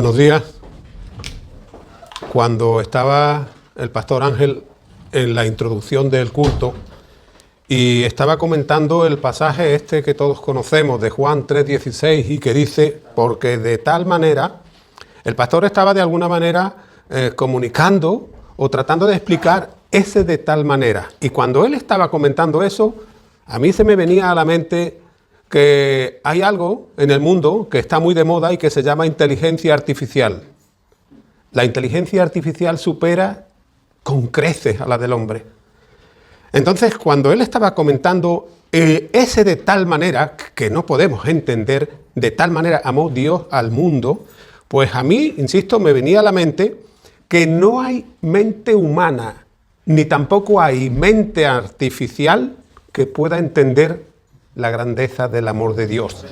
Buenos días. Cuando estaba el pastor Ángel en la introducción del culto y estaba comentando el pasaje este que todos conocemos de Juan 3:16 y que dice, porque de tal manera, el pastor estaba de alguna manera comunicando o tratando de explicar ese de tal manera. Y cuando él estaba comentando eso, a mí se me venía a la mente que hay algo en el mundo que está muy de moda y que se llama inteligencia artificial. La inteligencia artificial supera con creces a la del hombre. Entonces, cuando él estaba comentando ese de tal manera, que no podemos entender, de tal manera amó Dios al mundo, pues a mí, insisto, me venía a la mente que no hay mente humana, ni tampoco hay mente artificial que pueda entender la grandeza del amor de Dios.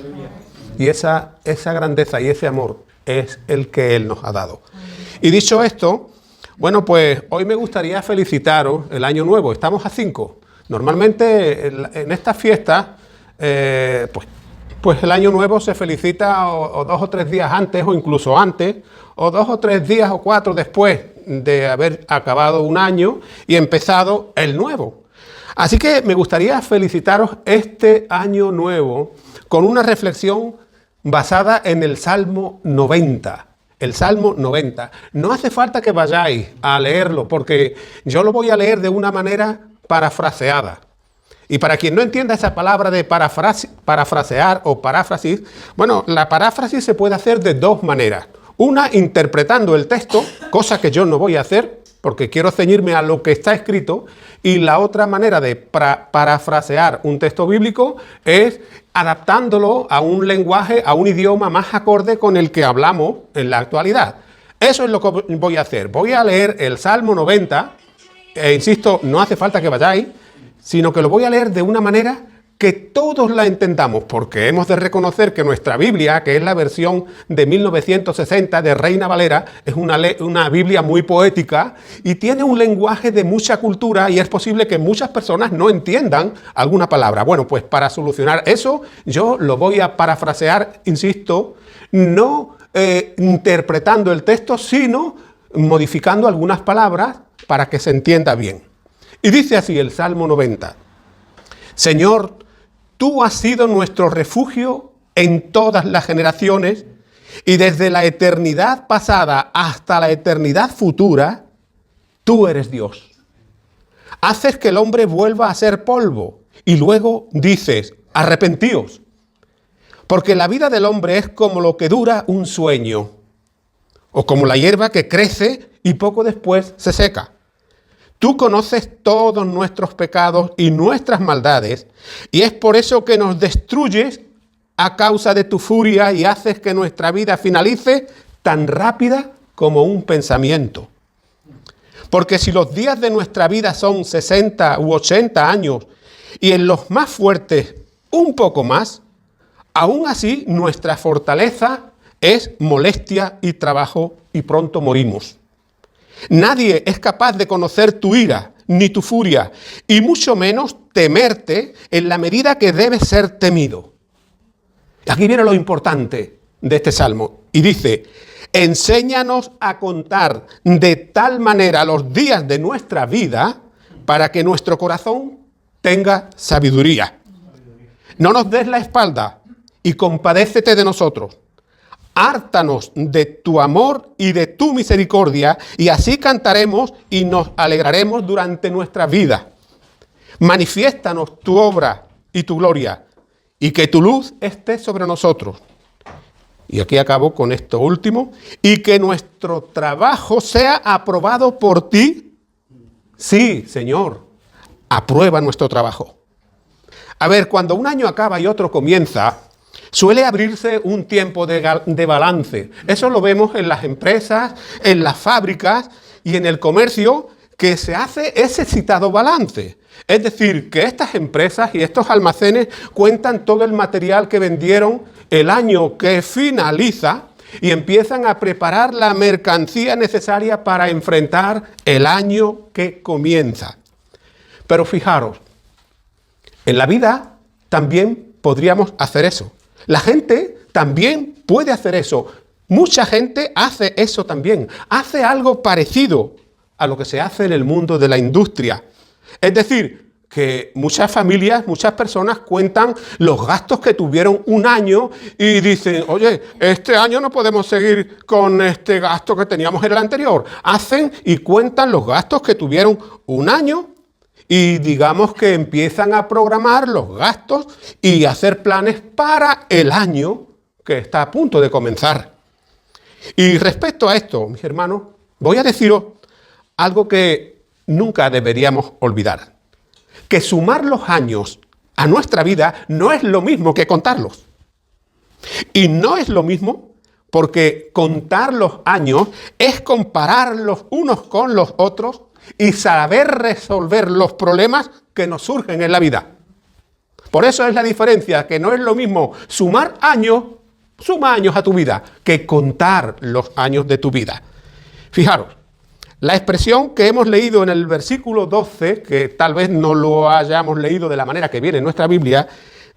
Y esa grandeza y ese amor es el que Él nos ha dado. Y dicho esto, bueno, pues hoy me gustaría felicitaros el Año Nuevo. Estamos a 5. Normalmente en estas fiestas, pues el Año Nuevo se felicita o 2 o 3 días antes o incluso antes, o 2 o 3 días o 4 después de haber acabado un año y empezado el nuevo. Así que me gustaría felicitaros este Año Nuevo con una reflexión basada en el Salmo 90. El Salmo 90. No hace falta que vayáis a leerlo, porque yo lo voy a leer de una manera parafraseada. Y para quien no entienda esa palabra de parafrasear o paráfrasis, bueno, la paráfrasis se puede hacer de 2 maneras. Una, interpretando el texto, cosa que yo no voy a hacer, porque quiero ceñirme a lo que está escrito, y la otra manera de parafrasear un texto bíblico es adaptándolo a un lenguaje, a un idioma más acorde con el que hablamos en la actualidad. Eso es lo que voy a hacer. Voy a leer el Salmo 90, insisto, no hace falta que vayáis, sino que lo voy a leer de una manera que todos la entendamos, porque hemos de reconocer que nuestra Biblia, que es la versión de 1960 de Reina Valera, es una Biblia muy poética y tiene un lenguaje de mucha cultura y es posible que muchas personas no entiendan alguna palabra. Bueno, pues para solucionar eso, yo lo voy a parafrasear, insisto, no interpretando el texto, sino modificando algunas palabras para que se entienda bien. Y dice así el Salmo 90. Señor, tú has sido nuestro refugio en todas las generaciones y desde la eternidad pasada hasta la eternidad futura, tú eres Dios. Haces que el hombre vuelva a ser polvo y luego dices, arrepentíos. Porque la vida del hombre es como lo que dura un sueño o como la hierba que crece y poco después se seca. Tú conoces todos nuestros pecados y nuestras maldades, y es por eso que nos destruyes a causa de tu furia y haces que nuestra vida finalice tan rápida como un pensamiento. Porque si los días de nuestra vida son 60 u 80 años, y en los más fuertes un poco más, aún así nuestra fortaleza es molestia y trabajo y pronto morimos. Nadie es capaz de conocer tu ira, ni tu furia, y mucho menos temerte en la medida que debes ser temido. Aquí viene lo importante de este salmo, y dice, enséñanos a contar de tal manera los días de nuestra vida para que nuestro corazón tenga sabiduría. No nos des la espalda y compadécete de nosotros. Hártanos de tu amor y de tu misericordia, y así cantaremos y nos alegraremos durante nuestra vida. Manifiéstanos tu obra y tu gloria, y que tu luz esté sobre nosotros. Y aquí acabo con esto último, y que nuestro trabajo sea aprobado por ti. Sí, Señor, aprueba nuestro trabajo. A ver, cuando un año acaba y otro comienza, suele abrirse un tiempo de balance. Eso lo vemos en las empresas, en las fábricas y en el comercio, que se hace ese citado balance. Es decir, que estas empresas y estos almacenes cuentan todo el material que vendieron el año que finaliza y empiezan a preparar la mercancía necesaria para enfrentar el año que comienza. Pero fijaros, en la vida también podríamos hacer eso. La gente también puede hacer eso, Mucha gente hace eso también, hace algo parecido a lo que se hace en el mundo de la industria. Es decir, que muchas familias, muchas personas cuentan los gastos que tuvieron un año y dicen, oye, este año no podemos seguir con este gasto que teníamos en el anterior. Hacen y cuentan los gastos que tuvieron un año y digamos que empiezan a programar los gastos y hacer planes para el año que está a punto de comenzar. Y respecto a esto, mis hermanos, voy a deciros algo que nunca deberíamos olvidar. Que sumar los años a nuestra vida no es lo mismo que contarlos. Y no es lo mismo porque contar los años es comparar los unos con los otros y saber resolver los problemas que nos surgen en la vida. Por eso es la diferencia, que no es lo mismo suma años a tu vida, que contar los años de tu vida. Fijaros, la expresión que hemos leído en el versículo 12, que tal vez no lo hayamos leído de la manera que viene en nuestra Biblia,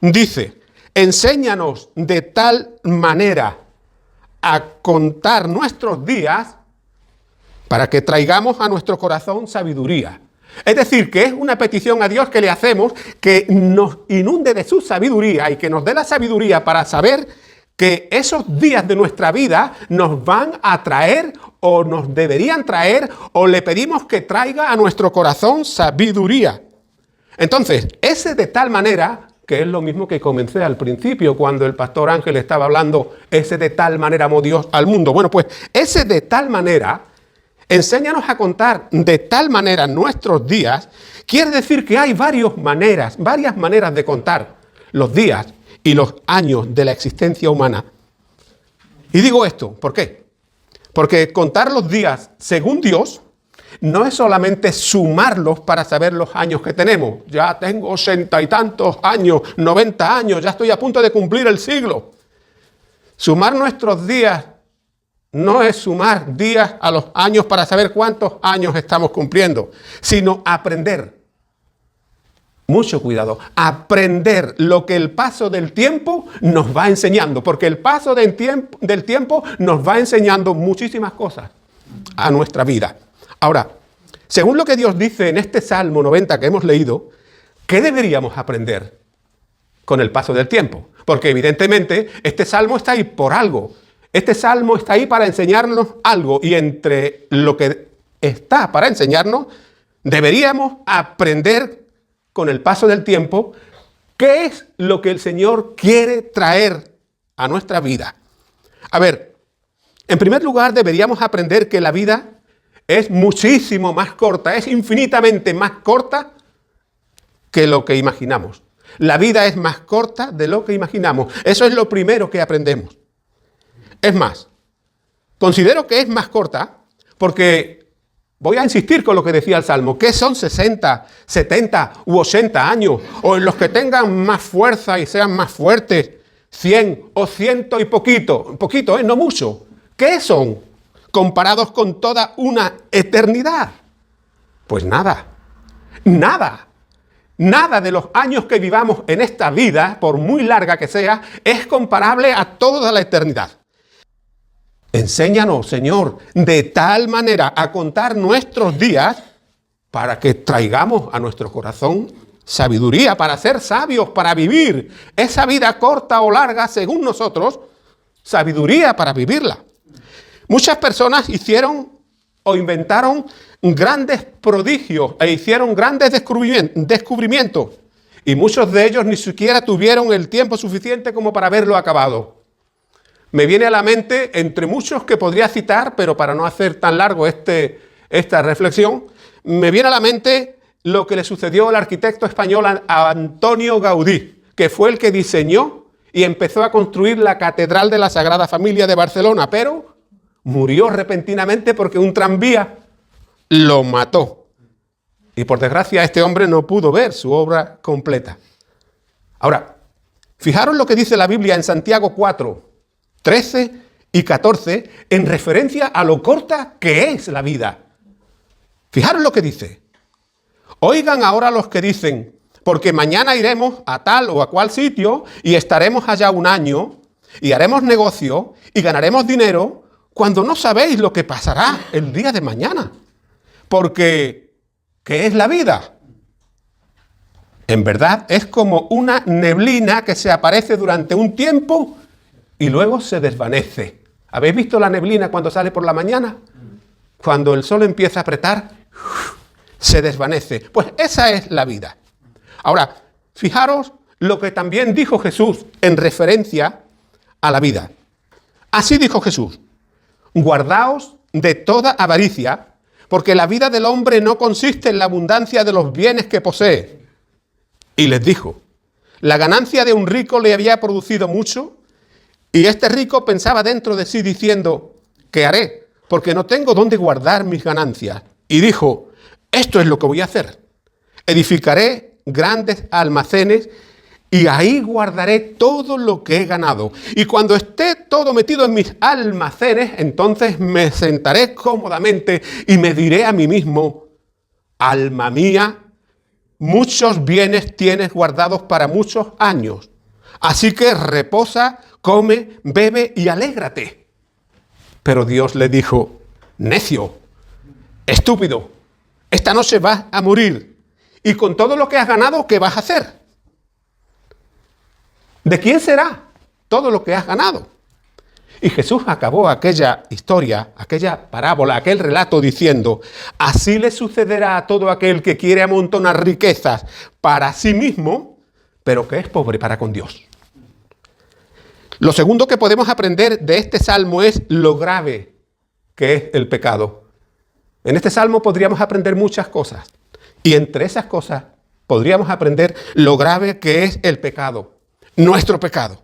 dice, enséñanos de tal manera a contar nuestros días para que traigamos a nuestro corazón sabiduría. Es decir, que es una petición a Dios que le hacemos, que nos inunde de su sabiduría y que nos dé la sabiduría para saber que esos días de nuestra vida nos van a traer o nos deberían traer o le pedimos que traiga a nuestro corazón sabiduría. Entonces, ese de tal manera, que es lo mismo que comencé al principio cuando el pastor Ángel estaba hablando, ese de tal manera amó Dios al mundo. Bueno, pues ese de tal manera, enséñanos a contar de tal manera nuestros días, quiere decir que hay varias maneras de contar los días y los años de la existencia humana. Y digo esto, ¿por qué? Porque contar los días según Dios no es solamente sumarlos para saber los años que tenemos. Ya tengo 80 y tantos años, 90 años, ya estoy a punto de cumplir el siglo. Sumar nuestros días no es sumar días a los años para saber cuántos años estamos cumpliendo, sino aprender. Mucho cuidado, aprender lo que el paso del tiempo nos va enseñando, porque el paso del tiempo nos va enseñando muchísimas cosas a nuestra vida. Ahora, según lo que Dios dice en este Salmo 90 que hemos leído, ¿qué deberíamos aprender con el paso del tiempo? Porque evidentemente este Salmo está ahí por algo. Este Salmo está ahí para enseñarnos algo y entre lo que está para enseñarnos, deberíamos aprender con el paso del tiempo qué es lo que el Señor quiere traer a nuestra vida. A ver, en primer lugar deberíamos aprender que la vida es muchísimo más corta, es infinitamente más corta que lo que imaginamos. La vida es más corta de lo que imaginamos. Eso es lo primero que aprendemos. Es más, considero que es más corta porque voy a insistir con lo que decía el Salmo, que son 60, 70 u 80 años, o en los que tengan más fuerza y sean más fuertes, 100 o 100 y poquito, no mucho. ¿Qué son comparados con toda una eternidad? Pues nada. Nada de los años que vivamos en esta vida, por muy larga que sea, es comparable a toda la eternidad. Enséñanos, Señor, de tal manera a contar nuestros días para que traigamos a nuestro corazón sabiduría, para ser sabios, para vivir esa vida corta o larga, según nosotros, sabiduría para vivirla. Muchas personas hicieron o inventaron grandes prodigios e hicieron grandes descubrimientos y muchos de ellos ni siquiera tuvieron el tiempo suficiente como para verlo acabado. Me viene a la mente, entre muchos que podría citar, pero para no hacer tan largo esta reflexión, me viene a la mente lo que le sucedió al arquitecto español Antonio Gaudí, que fue el que diseñó y empezó a construir la Catedral de la Sagrada Familia de Barcelona, pero murió repentinamente porque un tranvía lo mató. Y por desgracia este hombre no pudo ver su obra completa. Ahora, fijaros lo que dice la Biblia en Santiago 4, 13 y 14, en referencia a lo corta que es la vida. Fijaros lo que dice. Oigan ahora los que dicen, porque mañana iremos a tal o a cual sitio y estaremos allá un año, y haremos negocio y ganaremos dinero cuando no sabéis lo que pasará el día de mañana. Porque, ¿qué es la vida? En verdad es como una neblina que se aparece durante un tiempo y luego se desvanece. ¿Habéis visto la neblina cuando sale por la mañana? Cuando el sol empieza a apretar, se desvanece. Pues esa es la vida. Ahora, fijaros lo que también dijo Jesús en referencia a la vida. Así dijo Jesús: guardaos de toda avaricia, porque la vida del hombre no consiste en la abundancia de los bienes que posee. Y les dijo: la ganancia de un rico le había producido mucho, y este rico pensaba dentro de sí diciendo: ¿qué haré? Porque no tengo dónde guardar mis ganancias. Y dijo: esto es lo que voy a hacer. Edificaré grandes almacenes y ahí guardaré todo lo que he ganado. Y cuando esté todo metido en mis almacenes, entonces me sentaré cómodamente y me diré a mí mismo: alma mía, muchos bienes tienes guardados para muchos años. Así que reposa, come, bebe y alégrate. Pero Dios le dijo: necio, estúpido, esta noche vas a morir. Y con todo lo que has ganado, ¿qué vas a hacer? ¿De quién será todo lo que has ganado? Y Jesús acabó aquella historia, aquella parábola, aquel relato diciendo: así le sucederá a todo aquel que quiere amontonar riquezas para sí mismo, pero que es pobre para con Dios. Lo segundo que podemos aprender de este salmo es lo grave que es el pecado. En este salmo podríamos aprender muchas cosas. Y entre esas cosas podríamos aprender lo grave que es el pecado, nuestro pecado.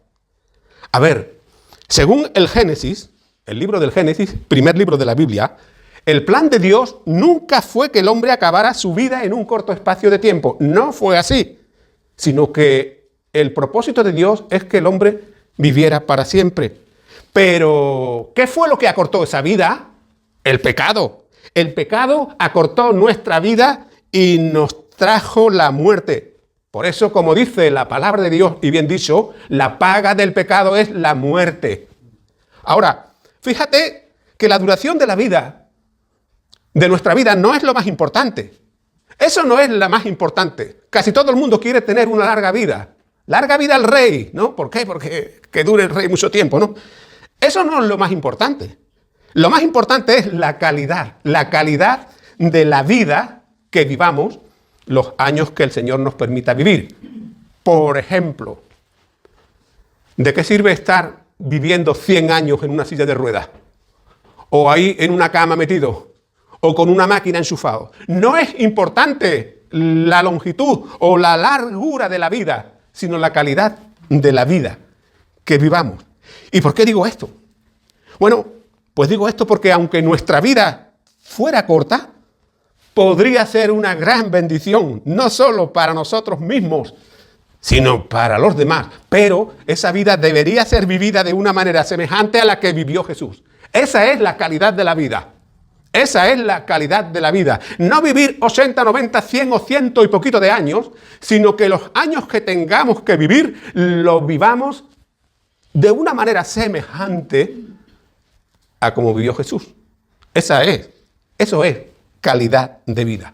A ver, según el Génesis, el libro del Génesis, primer libro de la Biblia, el plan de Dios nunca fue que el hombre acabara su vida en un corto espacio de tiempo. No fue así, sino que el propósito de Dios es que el hombre viviera para siempre. Pero, ¿qué fue lo que acortó esa vida? El pecado. El pecado acortó nuestra vida y nos trajo la muerte. Por eso, como dice la palabra de Dios, y bien dicho, la paga del pecado es la muerte. Ahora, fíjate que la duración de la vida, de nuestra vida, no es lo más importante. Eso no es la más importante. Casi todo el mundo quiere tener una larga vida. Larga vida al rey, ¿no? ¿Por qué? Porque que dure el rey mucho tiempo, ¿no? Eso no es lo más importante. Lo más importante es la calidad de la vida que vivamos, los años que el Señor nos permita vivir. Por ejemplo, ¿de qué sirve estar viviendo 100 años en una silla de ruedas? O ahí en una cama metido, o con una máquina enchufado. No es importante la longitud o la largura de la vida, sino la calidad de la vida que vivamos. ¿Y por qué digo esto? Bueno, pues digo esto porque aunque nuestra vida fuera corta, podría ser una gran bendición, no solo para nosotros mismos, sino para los demás. Pero esa vida debería ser vivida de una manera semejante a la que vivió Jesús. Esa es la calidad de la vida. Esa es la calidad de la vida. No vivir 80, 90, 100 o 100 y poquito de años, sino que los años que tengamos que vivir, los vivamos de una manera semejante a como vivió Jesús. Eso es calidad de vida.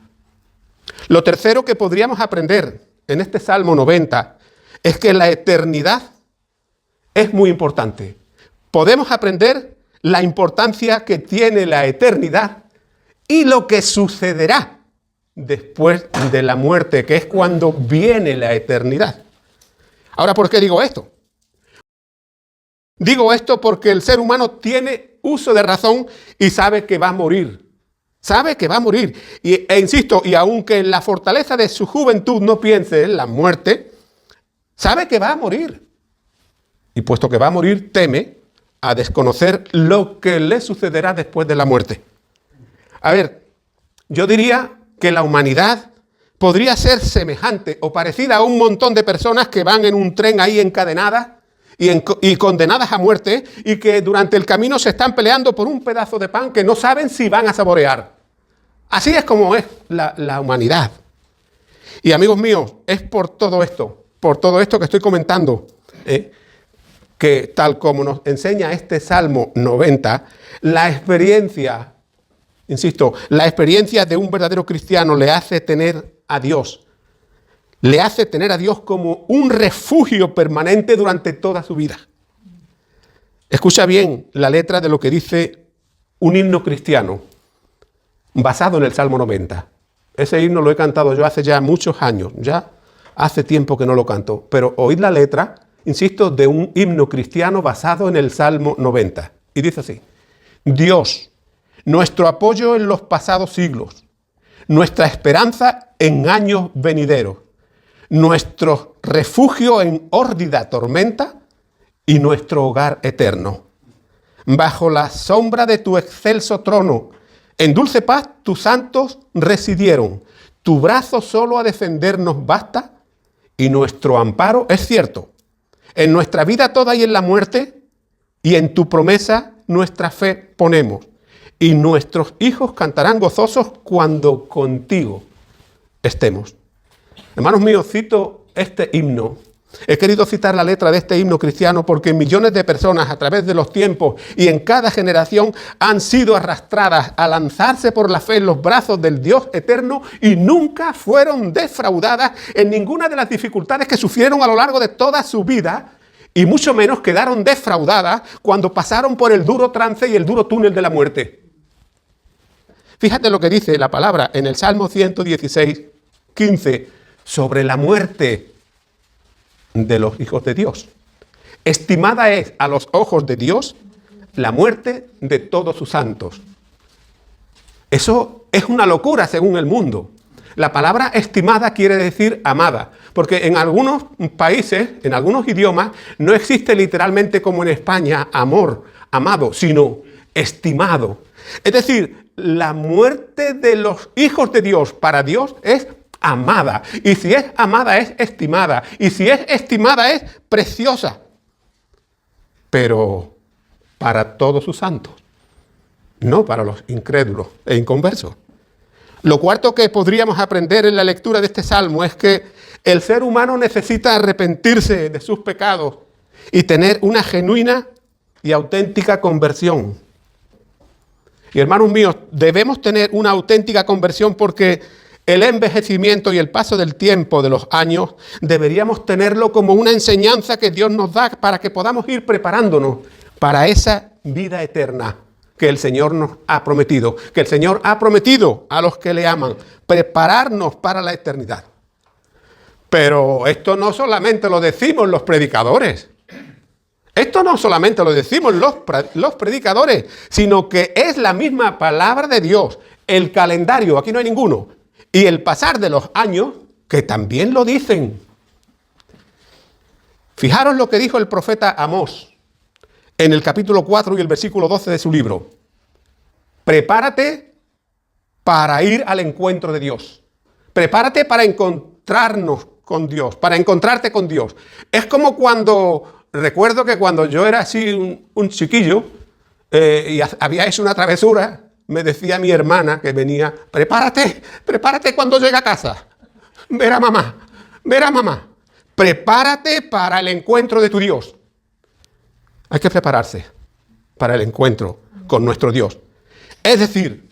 Lo tercero que podríamos aprender en este Salmo 90 es que la eternidad es muy importante. Podemos aprender la importancia que tiene la eternidad y lo que sucederá después de la muerte, que es cuando viene la eternidad. Ahora, ¿por qué digo esto? Digo esto porque el ser humano tiene uso de razón y sabe que va a morir. Sabe que va a morir. E insisto, y aunque en la fortaleza de su juventud no piense en la muerte, sabe que va a morir. Y puesto que va a morir, teme a desconocer lo que le sucederá después de la muerte. A ver, yo diría que la humanidad podría ser semejante o parecida a un montón de personas que van en un tren ahí encadenadas y condenadas a muerte y que durante el camino se están peleando por un pedazo de pan que no saben si van a saborear. Así es como es la humanidad. Y amigos míos, es por todo esto que estoy comentando, que, tal como nos enseña este Salmo 90, la experiencia, insisto, la experiencia de un verdadero cristiano le hace tener a Dios. Le hace tener a Dios como un refugio permanente durante toda su vida. Escucha bien la letra de lo que dice un himno cristiano basado en el Salmo 90. Ese himno lo he cantado yo hace ya muchos años, ya hace tiempo que no lo canto, pero oíd la letra, insisto, de un himno cristiano basado en el Salmo 90. Y dice así: Dios, nuestro apoyo en los pasados siglos, nuestra esperanza en años venideros, nuestro refugio en hórdida tormenta y nuestro hogar eterno. Bajo la sombra de tu excelso trono, en dulce paz tus santos residieron. Tu brazo solo a defendernos basta y nuestro amparo es cierto. En nuestra vida toda y en la muerte, y en tu promesa nuestra fe ponemos. Y nuestros hijos cantarán gozosos cuando contigo estemos. Hermanos míos, cito este himno. He querido citar la letra de este himno cristiano porque millones de personas a través de los tiempos y en cada generación han sido arrastradas a lanzarse por la fe en los brazos del Dios eterno y nunca fueron defraudadas en ninguna de las dificultades que sufrieron a lo largo de toda su vida, y mucho menos quedaron defraudadas cuando pasaron por el duro trance y el duro túnel de la muerte. Fíjate lo que dice la palabra en el Salmo 116, 15, sobre la muerte de los hijos de Dios. Estimada es a los ojos de Dios la muerte de todos sus santos. Eso es una locura según el mundo. La palabra estimada quiere decir amada, porque en algunos países, en algunos idiomas, no existe literalmente como en España amor, amado, sino estimado. Es decir, la muerte de los hijos de Dios para Dios es amada. Y si es amada es estimada. Y si es estimada es preciosa. Pero para todos sus santos, no para los incrédulos e inconversos. Lo cuarto que podríamos aprender en la lectura de este salmo es que el ser humano necesita arrepentirse de sus pecados y tener una genuina y auténtica conversión. Y hermanos míos, debemos tener una auténtica conversión porque el envejecimiento y el paso del tiempo, de los años, deberíamos tenerlo como una enseñanza que Dios nos da para que podamos ir preparándonos para esa vida eterna que el Señor nos ha prometido, que el Señor ha prometido a los que le aman, prepararnos para la eternidad. Pero esto no solamente lo decimos los predicadores, esto no solamente lo decimos los predicadores, sino que es la misma palabra de Dios, el calendario, aquí no hay ninguno, y el pasar de los años, que también lo dicen. Fijaros lo que dijo el profeta Amós en el capítulo 4 y el versículo 12 de su libro. Prepárate para ir al encuentro de Dios. Prepárate para encontrarnos con Dios, para encontrarte con Dios. Es como cuando, recuerdo que cuando yo era así un chiquillo y había hecho una travesura, me decía mi hermana que venía, prepárate cuando llegue a casa. Ver a mamá. Prepárate para el encuentro de tu Dios. Hay que prepararse para el encuentro con nuestro Dios. Es decir,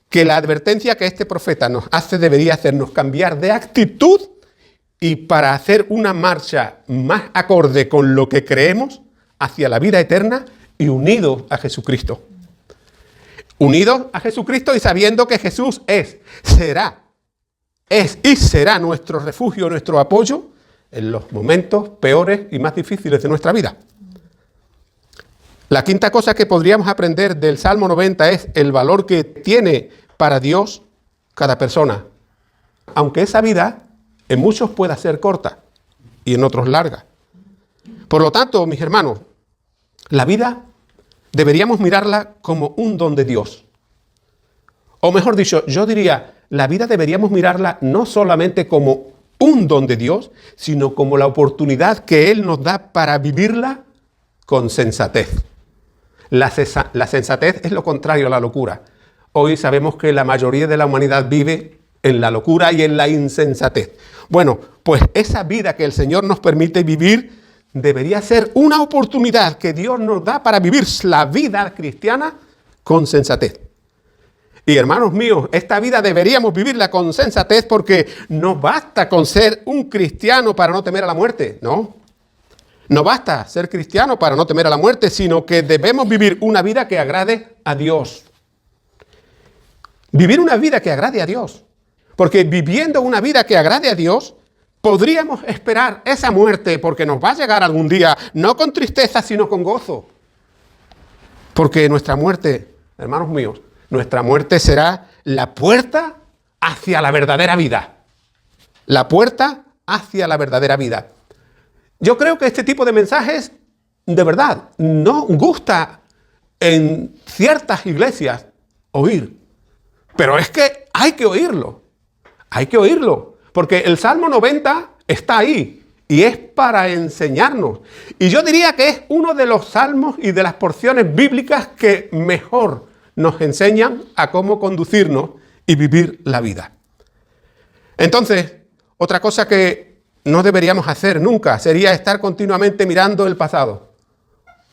que la advertencia que este profeta nos hace debería hacernos cambiar de actitud y para hacer una marcha más acorde con lo que creemos hacia la vida eterna y unidos a Jesucristo. Unidos a Jesucristo y sabiendo que Jesús es y será nuestro refugio, nuestro apoyo en los momentos peores y más difíciles de nuestra vida. La quinta cosa que podríamos aprender del Salmo 90 es el valor que tiene para Dios cada persona. Aunque esa vida en muchos pueda ser corta y en otros larga. Por lo tanto, mis hermanos, la vida deberíamos mirarla como un don de Dios. O mejor dicho, yo diría, la vida deberíamos mirarla no solamente como un don de Dios, sino como la oportunidad que Él nos da para vivirla con sensatez. La sensatez es lo contrario a la locura. Hoy sabemos que la mayoría de la humanidad vive en la locura y en la insensatez. Bueno, pues esa vida que el Señor nos permite vivir debería ser una oportunidad que Dios nos da para vivir la vida cristiana con sensatez. Y hermanos míos, esta vida deberíamos vivirla con sensatez porque no basta con ser un cristiano para no temer a la muerte, ¿no? No basta ser cristiano para no temer a la muerte, sino que debemos vivir una vida que agrade a Dios. Vivir una vida que agrade a Dios. Porque viviendo una vida que agrade a Dios, podríamos esperar esa muerte porque nos va a llegar algún día, no con tristeza, sino con gozo. Porque nuestra muerte, hermanos míos, nuestra muerte será la puerta hacia la verdadera vida. La puerta hacia la verdadera vida. Yo creo que este tipo de mensajes, de verdad, no gusta en ciertas iglesias oír. Pero es que hay que oírlo. Hay que oírlo. Porque el Salmo 90 está ahí y es para enseñarnos. Y yo diría que es uno de los salmos y de las porciones bíblicas que mejor nos enseñan a cómo conducirnos y vivir la vida. Entonces, otra cosa que no deberíamos hacer nunca sería estar continuamente mirando el pasado.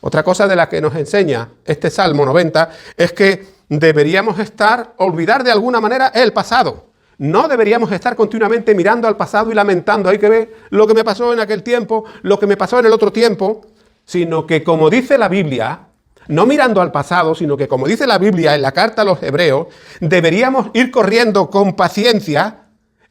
Otra cosa de la que nos enseña este Salmo 90 es que deberíamos olvidar de alguna manera el pasado. No deberíamos estar continuamente mirando al pasado y lamentando, hay que ver lo que me pasó en aquel tiempo, lo que me pasó en el otro tiempo, sino que como dice la Biblia, no mirando al pasado, sino que como dice la Biblia en la carta a los Hebreos, deberíamos ir corriendo con paciencia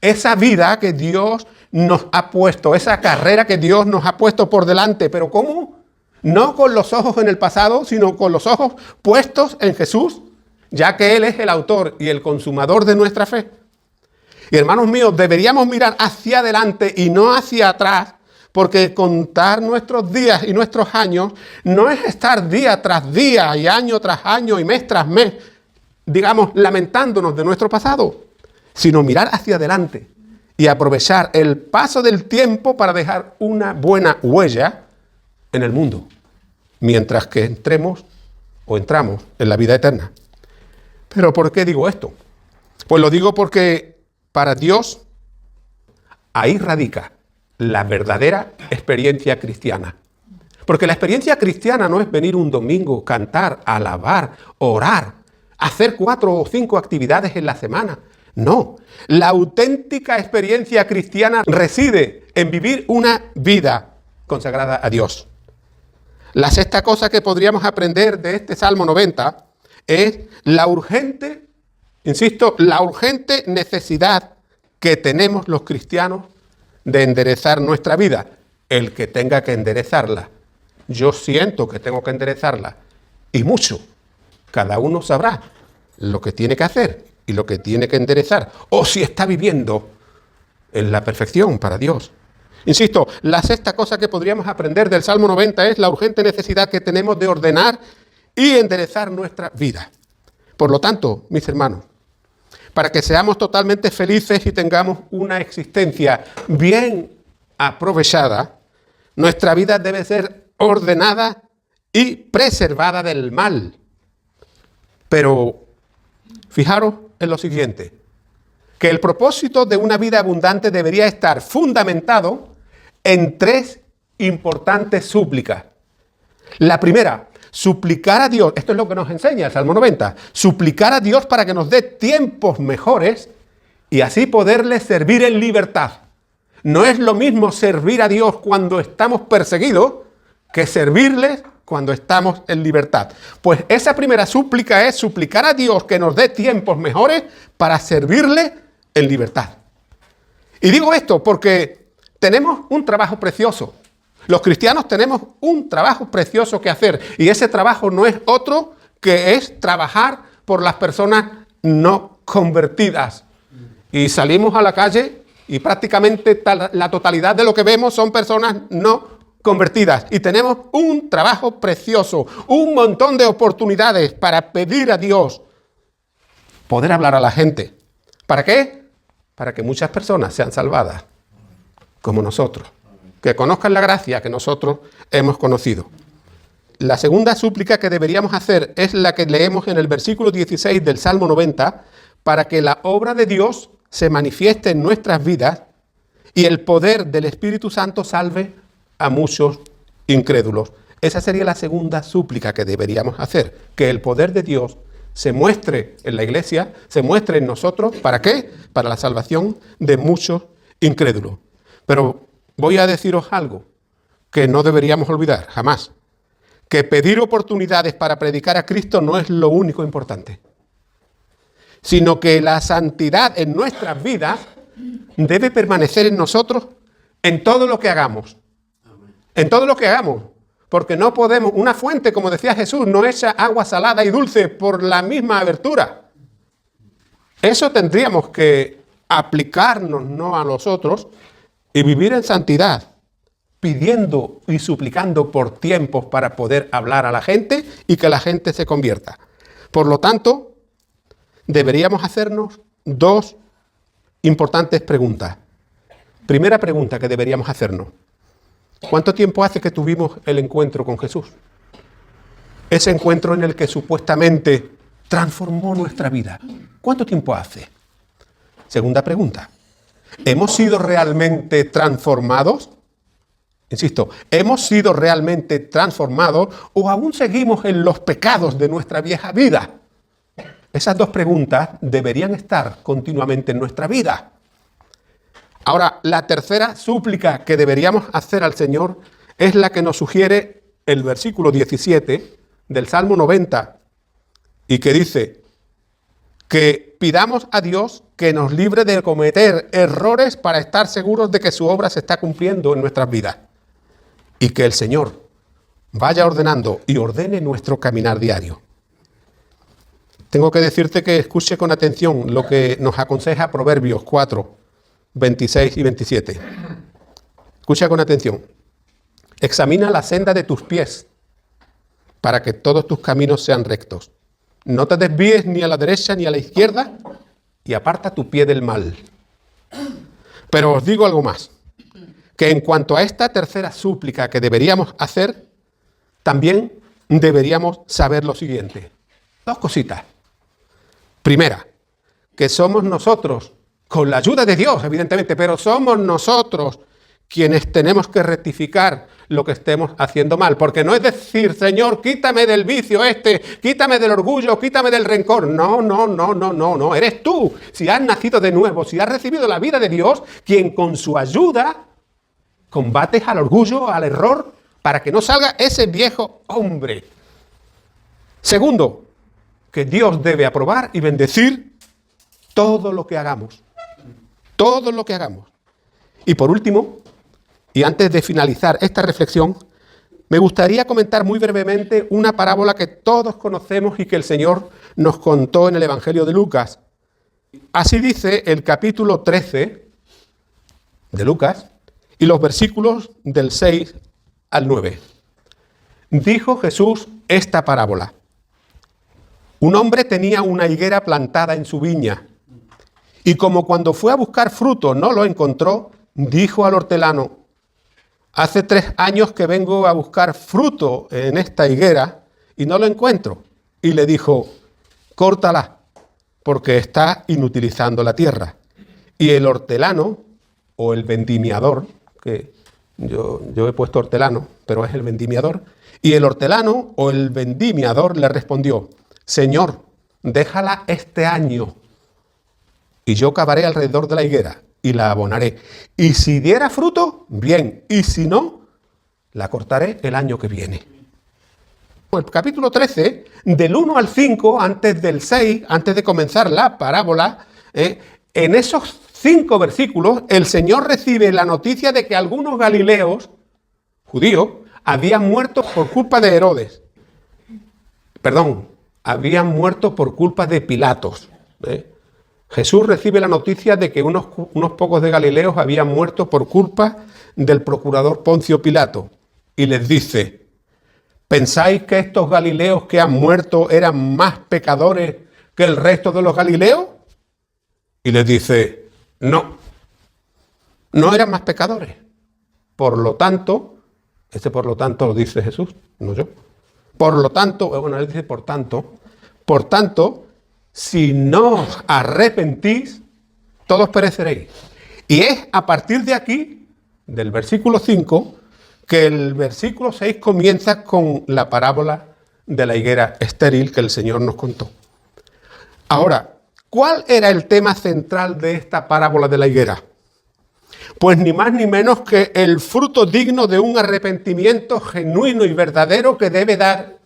esa vida que Dios nos ha puesto, esa carrera que Dios nos ha puesto por delante. ¿Pero cómo? No con los ojos en el pasado, sino con los ojos puestos en Jesús, ya que Él es el autor y el consumador de nuestra fe. Y hermanos míos, deberíamos mirar hacia adelante y no hacia atrás, porque contar nuestros días y nuestros años no es estar día tras día y año tras año y mes tras mes, digamos, lamentándonos de nuestro pasado, sino mirar hacia adelante y aprovechar el paso del tiempo para dejar una buena huella en el mundo, mientras que entramos en la vida eterna. ¿Pero por qué digo esto? Pues lo digo porque para Dios ahí radica la verdadera experiencia cristiana. Porque la experiencia cristiana no es venir un domingo, cantar, alabar, orar, hacer 4 o 5 actividades en la semana. No, la auténtica experiencia cristiana reside en vivir una vida consagrada a Dios. La sexta cosa que podríamos aprender de este Salmo 90 es la urgente, insisto, la urgente necesidad que tenemos los cristianos de enderezar nuestra vida. El que tenga que enderezarla. Yo siento que tengo que enderezarla. Y mucho. Cada uno sabrá lo que tiene que hacer y lo que tiene que enderezar. O si está viviendo en la perfección para Dios. Insisto, la sexta cosa que podríamos aprender del Salmo 90 es la urgente necesidad que tenemos de ordenar y enderezar nuestra vida. Por lo tanto, mis hermanos, para que seamos totalmente felices y tengamos una existencia bien aprovechada, nuestra vida debe ser ordenada y preservada del mal. Pero fijaros en lo siguiente, que el propósito de una vida abundante debería estar fundamentado en 3 importantes súplicas. La primera, suplicar a Dios, esto es lo que nos enseña el Salmo 90, suplicar a Dios para que nos dé tiempos mejores y así poderle servir en libertad. No es lo mismo servir a Dios cuando estamos perseguidos que servirle cuando estamos en libertad. Pues esa primera súplica es suplicar a Dios que nos dé tiempos mejores para servirle en libertad. Y digo esto porque tenemos un trabajo precioso. Los cristianos tenemos un trabajo precioso que hacer y ese trabajo no es otro que es trabajar por las personas no convertidas. Y salimos a la calle y prácticamente la totalidad de lo que vemos son personas no convertidas. Y tenemos un trabajo precioso, un montón de oportunidades para pedir a Dios, poder hablar a la gente. ¿Para qué? Para que muchas personas sean salvadas, como nosotros. Que conozcan la gracia que nosotros hemos conocido. La segunda súplica que deberíamos hacer es la que leemos en el versículo 16 del Salmo 90, para que la obra de Dios se manifieste en nuestras vidas y el poder del Espíritu Santo salve a muchos incrédulos. Esa sería la segunda súplica que deberíamos hacer, que el poder de Dios se muestre en la iglesia, se muestre en nosotros. ¿Para qué? Para la salvación de muchos incrédulos. Pero voy a deciros algo que no deberíamos olvidar, jamás. Que pedir oportunidades para predicar a Cristo no es lo único importante, sino que la santidad en nuestras vidas debe permanecer en nosotros en todo lo que hagamos. En todo lo que hagamos. Porque no podemos, una fuente, como decía Jesús, no echa agua salada y dulce por la misma abertura. Eso tendríamos que aplicarnos, ¿no?, a nosotros y vivir en santidad, pidiendo y suplicando por tiempos para poder hablar a la gente y que la gente se convierta. Por lo tanto, deberíamos hacernos dos importantes preguntas. Primera pregunta que deberíamos hacernos: ¿cuánto tiempo hace que tuvimos el encuentro con Jesús? Ese encuentro en el que supuestamente transformó nuestra vida. ¿Cuánto tiempo hace? Segunda pregunta: ¿hemos sido realmente transformados? Insisto, ¿hemos sido realmente transformados o aún seguimos en los pecados de nuestra vieja vida? Esas dos preguntas deberían estar continuamente en nuestra vida. Ahora, la tercera súplica que deberíamos hacer al Señor es la que nos sugiere el versículo 17 del Salmo 90, y que dice que pidamos a Dios que nos libre de cometer errores para estar seguros de que su obra se está cumpliendo en nuestras vidas, y que el Señor vaya ordenando y ordene nuestro caminar diario. Tengo que decirte que escuche con atención lo que nos aconseja Proverbios 4, 26 y 27. Escucha con atención. Examina la senda de tus pies para que todos tus caminos sean rectos. No te desvíes ni a la derecha ni a la izquierda y aparta tu pie del mal. Pero os digo algo más, que en cuanto a esta tercera súplica que deberíamos hacer, también deberíamos saber lo siguiente. Dos cositas. Primera, que somos nosotros, con la ayuda de Dios, evidentemente, pero somos nosotros quienes tenemos que rectificar lo que estemos haciendo mal. Porque no es decir, Señor, quítame del vicio quítame del orgullo, quítame del rencor. No. Eres tú, si has nacido de nuevo, si has recibido la vida de Dios, quien con su ayuda combates al orgullo, al error, para que no salga ese viejo hombre. Segundo, que Dios debe aprobar y bendecir todo lo que hagamos. Todo lo que hagamos. Y por último, y antes de finalizar esta reflexión, me gustaría comentar muy brevemente una parábola que todos conocemos y que el Señor nos contó en el Evangelio de Lucas. Así dice el capítulo 13 de Lucas y los versículos del 6 al 9. Dijo Jesús esta parábola. Un hombre tenía una higuera plantada en su viña, y como cuando fue a buscar fruto no lo encontró, dijo al hortelano: hace 3 años que vengo a buscar fruto en esta higuera y no lo encuentro. Y le dijo: córtala, porque está inutilizando la tierra. Y el hortelano, o el vendimiador, que yo he puesto hortelano, pero es el vendimiador, y el hortelano o el vendimiador le respondió: Señor, déjala este año, y yo cavaré alrededor de la higuera y la abonaré. Y si diera fruto, bien, y si no, la cortaré el año que viene. El capítulo 13, del 1 al 5, antes del 6, antes de comenzar la parábola, en esos 5 versículos, el Señor recibe la noticia de que algunos galileos, judíos, habían muerto por culpa de Herodes. Habían muerto por culpa de Pilatos. Jesús recibe la noticia de que unos pocos de galileos habían muerto por culpa del procurador Poncio Pilato. Y les dice: ¿pensáis que estos galileos que han muerto eran más pecadores que el resto de los galileos? Y les dice: no eran más pecadores. Por lo tanto, por lo tanto lo dice Jesús, no yo. Por lo tanto, él dice por tanto, si no os arrepentís, todos pereceréis. Y es a partir de aquí, del versículo 5, que el versículo 6 comienza con la parábola de la higuera estéril que el Señor nos contó. Ahora, ¿cuál era el tema central de esta parábola de la higuera? Pues ni más ni menos que el fruto digno de un arrepentimiento genuino y verdadero que debe dar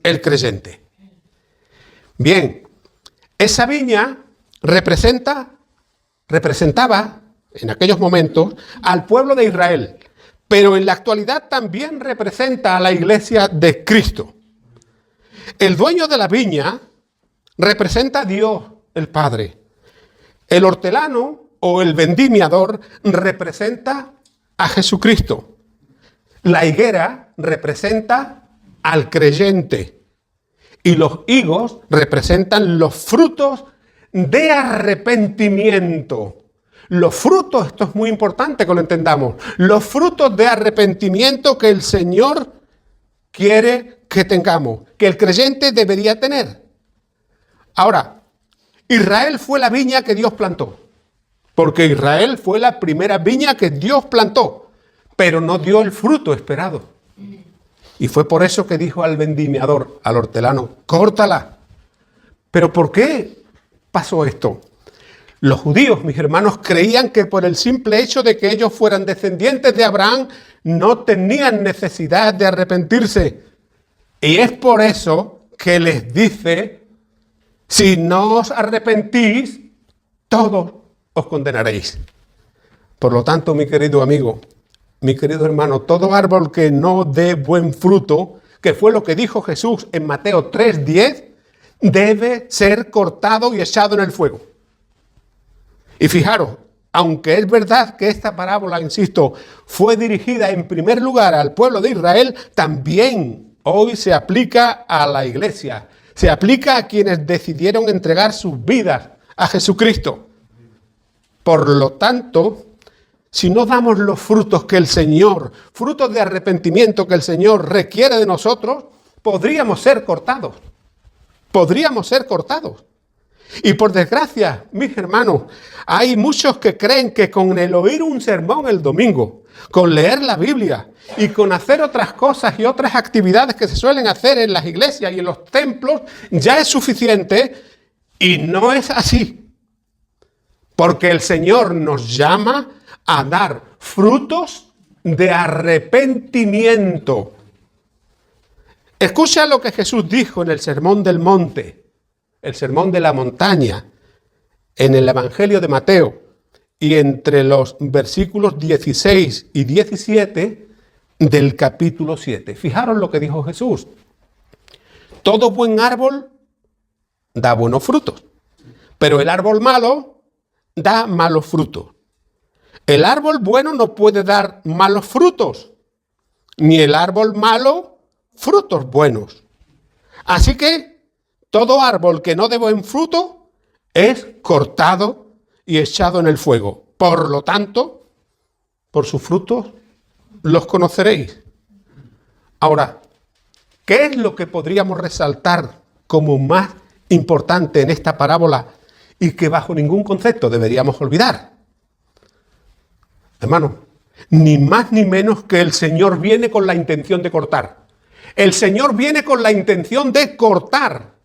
el creyente. Bien, esa viña representaba en aquellos momentos al pueblo de Israel, pero en la actualidad también representa a la iglesia de Cristo. El dueño de la viña representa a Dios, el Padre. El hortelano o el vendimiador representa a Jesucristo. La higuera representa al creyente. Y los higos representan los frutos de arrepentimiento. Los frutos, esto es muy importante que lo entendamos, los frutos de arrepentimiento que el Señor quiere que tengamos, que el creyente debería tener. Ahora, Israel fue la viña que Dios plantó, porque Israel fue la primera viña que Dios plantó, pero no dio el fruto esperado. Y fue por eso que dijo al vendimiador, al hortelano, córtala. ¿Pero por qué pasó esto? Los judíos, mis hermanos, creían que por el simple hecho de que ellos fueran descendientes de Abraham, no tenían necesidad de arrepentirse. Y es por eso que les dice, si no os arrepentís, todos os condenaréis. Por lo tanto, mi querido amigo, mi querido hermano, todo árbol que no dé buen fruto, que fue lo que dijo Jesús en Mateo 3:10, debe ser cortado y echado en el fuego. Y fijaros, aunque es verdad que esta parábola, insisto, fue dirigida en primer lugar al pueblo de Israel, también hoy se aplica a la iglesia, se aplica a quienes decidieron entregar sus vidas a Jesucristo. Por lo tanto, si no damos los frutos que el Señor, frutos de arrepentimiento que el Señor requiere de nosotros, podríamos ser cortados. Podríamos ser cortados. Y por desgracia, mis hermanos, hay muchos que creen que con el oír un sermón el domingo, con leer la Biblia y con hacer otras cosas y otras actividades que se suelen hacer en las iglesias y en los templos, ya es suficiente, y no es así. Porque el Señor nos llama a dar frutos de arrepentimiento. Escucha lo que Jesús dijo en el Sermón del Monte, el Sermón de la Montaña, en el Evangelio de Mateo, y entre los versículos 16 y 17 del capítulo 7. Fijaros lo que dijo Jesús. Todo buen árbol da buenos frutos, pero el árbol malo da malos frutos. El árbol bueno no puede dar malos frutos, ni el árbol malo frutos buenos. Así que todo árbol que no dé buen fruto es cortado y echado en el fuego. Por lo tanto, por sus frutos los conoceréis. Ahora, ¿qué es lo que podríamos resaltar como más importante en esta parábola y que bajo ningún concepto deberíamos olvidar? Hermano, ni más ni menos que el Señor viene con la intención de cortar. El Señor viene con la intención de cortar.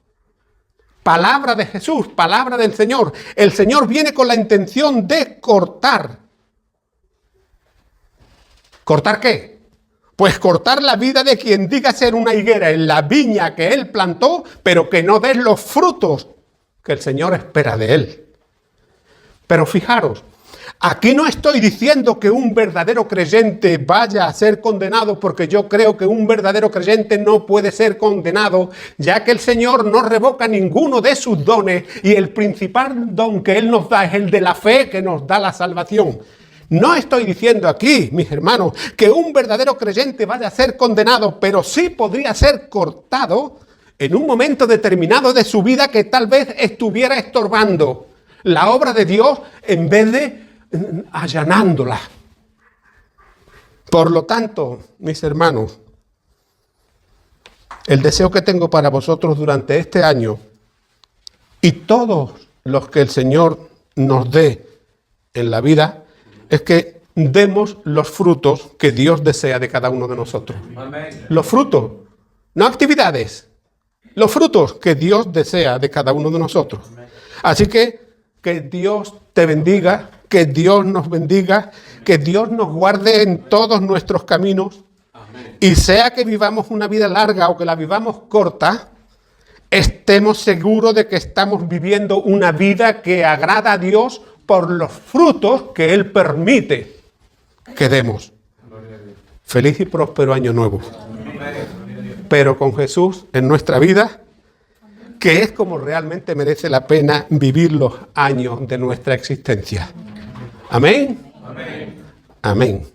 Palabra de Jesús, palabra del Señor. El Señor viene con la intención de cortar. ¿Cortar qué? Pues cortar la vida de quien diga ser una higuera en la viña que Él plantó, pero que no dé los frutos que el Señor espera de Él. Pero fijaros, aquí no estoy diciendo que un verdadero creyente vaya a ser condenado, porque yo creo que un verdadero creyente no puede ser condenado, ya que el Señor no revoca ninguno de sus dones y el principal don que Él nos da es el de la fe que nos da la salvación. No estoy diciendo aquí, mis hermanos, que un verdadero creyente vaya a ser condenado, pero sí podría ser cortado en un momento determinado de su vida que tal vez estuviera estorbando la obra de Dios en vez de allanándola. Por lo tanto, mis hermanos, el deseo que tengo para vosotros durante este año y todos los que el Señor nos dé en la vida es que demos los frutos que Dios desea de cada uno de nosotros. Los frutos, no actividades, los frutos que Dios desea de cada uno de nosotros. Así que Dios te bendiga, que Dios nos bendiga, que Dios nos guarde en todos nuestros caminos. Y sea que vivamos una vida larga o que la vivamos corta, estemos seguros de que estamos viviendo una vida que agrada a Dios por los frutos que Él permite que demos. Feliz y próspero año nuevo. Pero con Jesús en nuestra vida, que es como realmente merece la pena vivir los años de nuestra existencia. Amén. Amén. Amén.